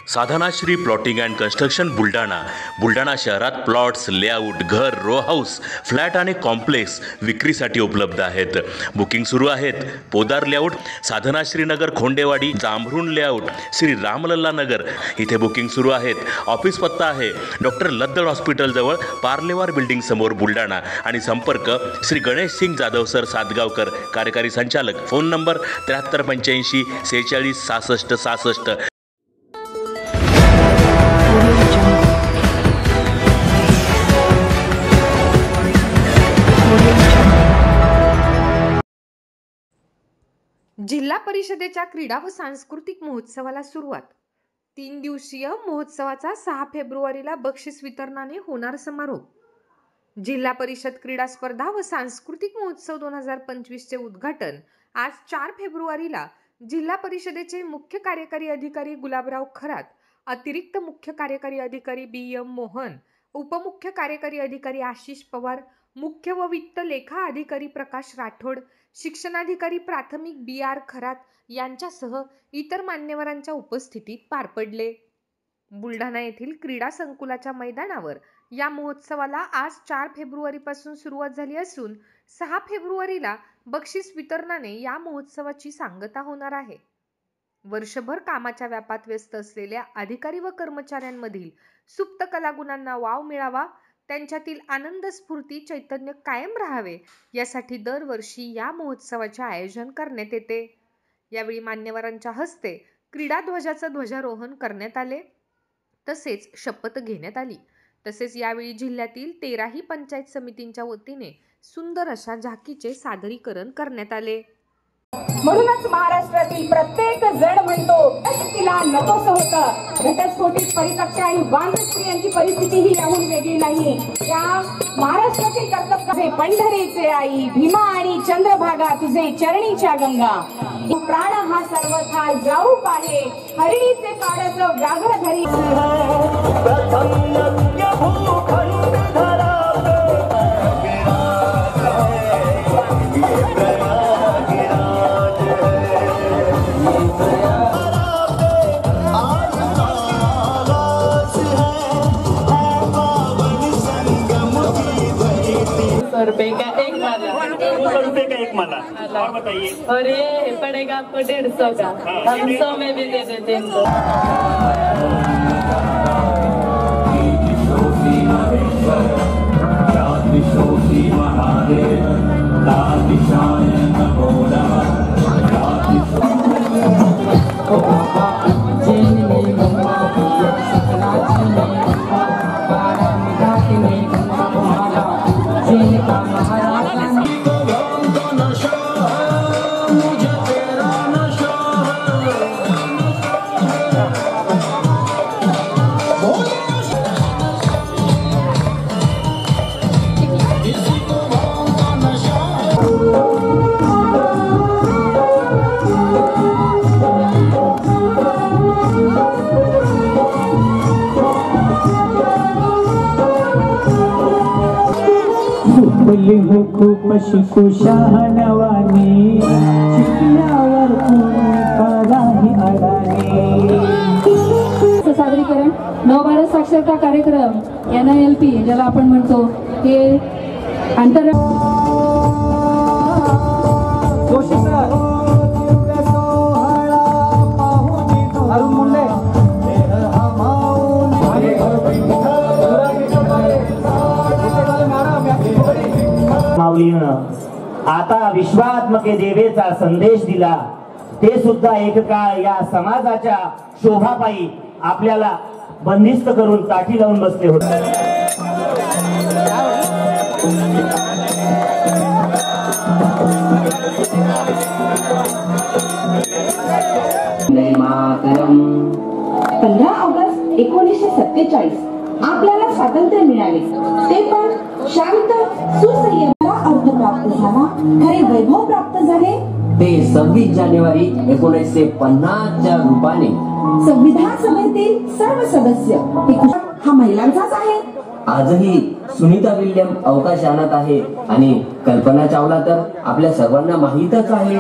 Sadhanashri plotting and construction Buldhana शहरात plots, layout, घर, row house, flat आणि कॉम्प्लेक्स विक्रीसाठी उपलब्ध आहेत. बुकिंग सुरू आहेत. पोदार लेआउट, साधनाश्री नगर, खोंडेवाडी, जांभरुण लेआउट, श्री रामलल्ला नगर इथे बुकिंग सुरू आहेत. ऑफिस पत्ता आहे डॉक्टर लद्दड हॉस्पिटल जवळ, पार्लेवार बिल्डिंग समोर, बुलढाणा. आणि संपर्क श्री गणेश सिंग जाधव सर सातगावकर, कार्यकारी संचालक. Phone number 7385 46 66 66. जिल्हा परिषदेच्या क्रीडा व सांस्कृतिक महोत्सवाला सुरुवात. 3 दिवसीय महोत्सवाचा 6 फेब्रुवारीला बक्षीस वितरणाने होणार समारोप. जिल्हा परिषद क्रीडा स्पर्धा व सांस्कृतिक महोत्सव 2025 चे उद्घाटन आज 4 फेब्रुवारीला जिल्हा परिषदेचे मुख्य कार्यकारी अधिकारी गुलाबराव खरात, अतिरिक्त मुख्य कार्यकारी अधिकारी BM मोहन, उपमुख्य कार्यकारी अधिकारी आशिष पवार, मुख्य व वित्त लेखा अधिकारी प्रकाश राठोड, शिक्षणाधिकारी प्राथमिक BR खरात यांच्यासह इतर मान्यवरांच्या उपस्थितीत पार पडले. बुलढाणा येथील क्रीडा संकुलाच्या मैदानावर या महोत्सवाला आज 4 फेब्रुवारीपासून सुरुवात झाली असून 6 फेब्रुवारीला बक्षीस वितरणाने या महोत्सवाची सांगता होणार आहे. वर्षभर कामाच्या व्यापात व्यस्त असलेल्या अधिकारी व कर्मचाऱ्यांमधील सुप्त कलागुणांना वाव मिळावा, त्यांच्यातील आनंद, स्फूर्ती, चैतन्य कायम राहावे यासाठी दरवर्षी या महोत्सवाचे आयोजन करण्यात येते. यावेळी मान्यवरांच्या हस्ते क्रीडा ध्वजाचे ध्वजारोहण करण्यात आले, तसेच शपथ घेण्यात आली. तसेच यावेळी जिल्ह्यातील 13ही पंचायत समितींच्या वतीने सुंदर अशा झाकीचे सादरीकरण करण्यात आले. म्हणूनच महाराष्ट्रातील प्रत्येक जण म्हणतो तिला नकोसं होतं. घटस्फोटित परिपक्व आणि बांध स्त्रियांची परिस्थिती ही याहून वेगळी नाही. या महाराष्ट्रातील कर्तव्य पंढरीचे आई भीमा आणि चंद्रभागा तुझे चरणीच्या गंगा. प्राण हा सर्वथा जाऊक आहे, हरिणीचे काळज व्याघ्र धरी. ₹100 का एक माला, ₹100 का एक माला. और बताइए. और ये पड़ेगा आपको 150 का. हम 100 में भी दे देते हैं इनको. खूप शिकुशानवानी शिकल्यावर कराही अडाणी. सादरीकरण नवभारत साक्षरता कार्यक्रम NILP ज्याला आपण म्हणतो हे आंतरराष्ट्रीय अरुण मुंडे माऊलीनं आता विश्वात्मके देवेचा संदेश दिला. ते सुद्धा एक काळ या समाजाच्या शोभापायी आपल्याला बंदिस्त करून काठी लावून बसले होते. मातरम. 15 ऑगस्ट 1947 आपल्याला स्वातंत्र्य मिळाले, ते पण शांत सुसंयमाला अर्थ प्राप्त झाला, खरे वैभव प्राप्त झाले ते 26 जानेवारी 1950 च्या रूपाने. संविधान सभेतील सर्व सदस्य हा महिलांचाच आहे. आजही सुनीता विल्यम अवकाशयानात आहे आणि कल्पना चावला तर आपल्या सर्वांना माहीतच आहे.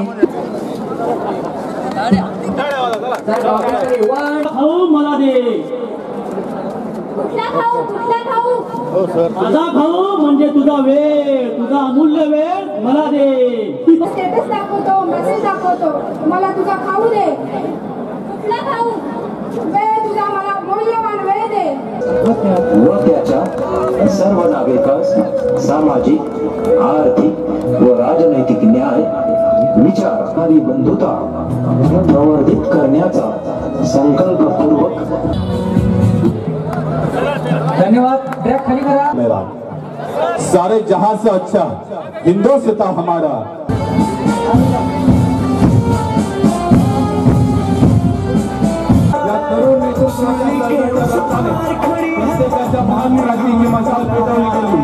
मला दे माझा भाऊ म्हणजे तुझा वेळ, तुझा अमूल्य वेळ मला दे. स्टेटस दाखवतो, मेसेज दाखवतो, मला तुझा खाऊ दे. खाऊ वेळ तुझा मला मौल्यवान वेळ दे. व त्याच्या सर्व नागरिकांस सामाजिक, आर्थिक व राजनैतिक न्याय, विचार आणि बंधुता प्रवर्धित करण्याचा संकल्पपूर्वक. धन्यवाद. ट्रॅक खाली करा. मेरा सारे जहां से अच्छा हिंदुस्तान हमारा. या तरुण प्रत्येकाच्या महान क्रांतीची मशाल पेटवली गेली.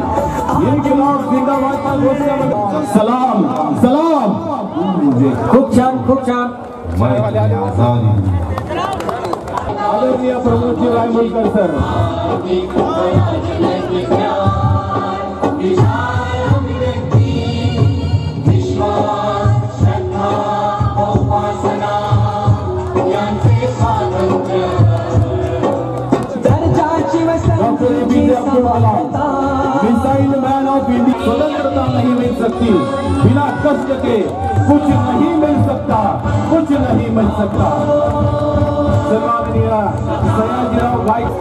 इन्किलाब जिंदाबादच्या घोषणेमध्ये सलाम सलाम. खूप छान, खूप छान. आदरणीय Pramodji Raimalkar sir. Missile man of India. स्वतंत्रता नहीं मिल सकती बिना कष्ट के, कुछ नहीं मिल सकता, कुछ नहीं मिल सकता. सन्माननीय सयाजीराव गायक.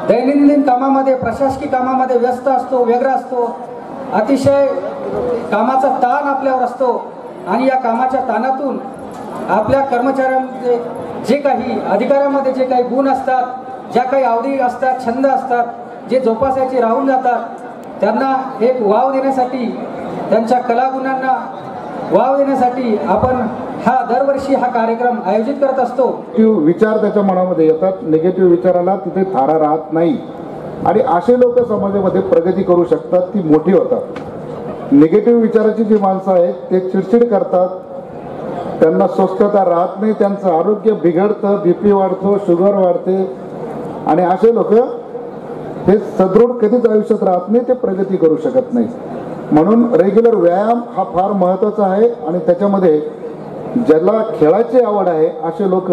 दैनंदिन कामामध्ये, प्रशासकीय कामामध्ये व्यस्त असतो, वेगळा असतो. अतिशय कामाचा ताण आपल्यावर असतो आणि या कामाच्या ताणातून आपल्या कर्मचाऱ्यांमध्ये जे काही अधिकाऱ्यामध्ये जे काही गुण असतात, ज्या काही आवडी असतात, छंद असतात, जे जोपासायचे राहून जातात, त्यांना एक वाव देण्यासाठी, त्यांच्या कलागुणांना वाव देण्यासाठी आपण हा दरवर्षी हा कार्यक्रम आयोजित करत असतो. विचार त्याच्या मनामध्ये येतात. निगेटिव्ह विचाराला तिथे थारा राहत नाही आणि असे लोक समाजामध्ये प्रगती करू शकतात, ती मोठी होतात. निगेटिव्ह विचाराची जी माणसं आहेत ते चिडचिड करतात, त्यांना स्वस्थता राहत नाही, त्यांचं आरोग्य बिघडतं, बीपी वाढतो, शुगर वाढते आणि असे लोक हे सदृढ कधीच आयुष्यात राहत नाही, ते प्रगती करू शकत नाही. म्हणून रेग्युलर व्यायाम हा फार महत्त्वाचा आहे आणि त्याच्यामध्ये ज्याला खेळाची आवड आहे असे लोक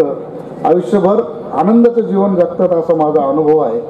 आयुष्यभर आनंदाचं जीवन जगतात असा माझा अनुभव आहे.